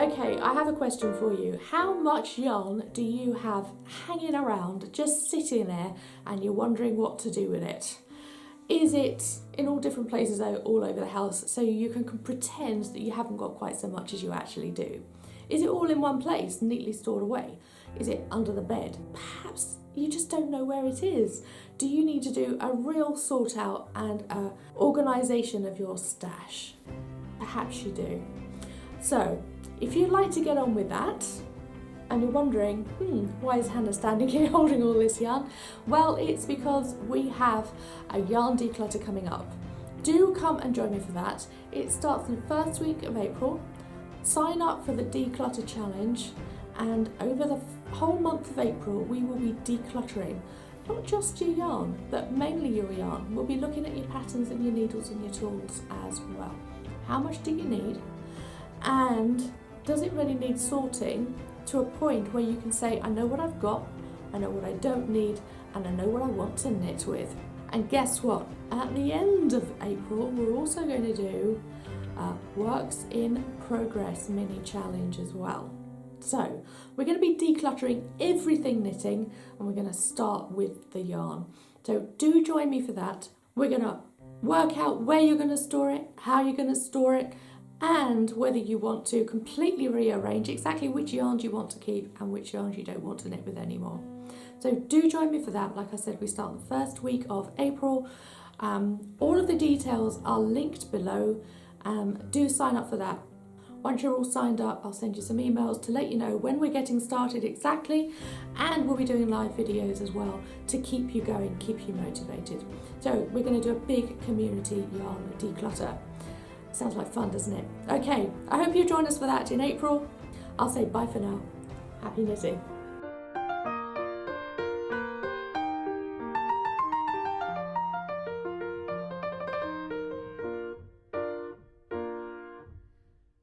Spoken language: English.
Okay, I have a question for you. How much yarn do you have hanging around, just sitting there, and you're wondering what to do with it? Is it in all different places all over the house so you can pretend that you haven't got quite so much as you actually do? Is it all in one place, neatly stored away? Is it under the bed? Perhaps you just don't know where it is. Do you need to do a real sort out and organisation of your stash? Perhaps you do. So, if you'd like to get on with that, and you're wondering, why is Hannah standing here holding all this yarn? Well, it's because we have a yarn declutter coming up. Do come and join me for that. It starts in the first week of April. Sign up for the Declutter Challenge, and over the whole month of April, we will be decluttering not just your yarn, but mainly your yarn. We'll be looking at your patterns and your needles and your tools as well. How much do you need? And does it really need sorting to a point where you can say, I know what I've got, I know what I don't need, and I know what I want to knit with. And guess what? At the end of April, we're also going to do a Works in Progress mini challenge as well. So we're going to be decluttering everything knitting, and we're going to start with the yarn. So do join me for that. We're going to work out where you're going to store it, how you're going to store it, and whether you want to completely rearrange exactly which yarns you want to keep and which yarns you don't want to knit with anymore. So do join me for that. Like I said, we start the first week of April. All of the details are linked below. Do sign up for that. Once you're all signed up, I'll send you some emails to let you know when we're getting started exactly, and we'll be doing live videos as well to keep you going, keep you motivated. So we're going to do a big community yarn declutter. Sounds like fun, doesn't it? Okay, I hope you join us for that in April. I'll say bye for now. Happy knitting.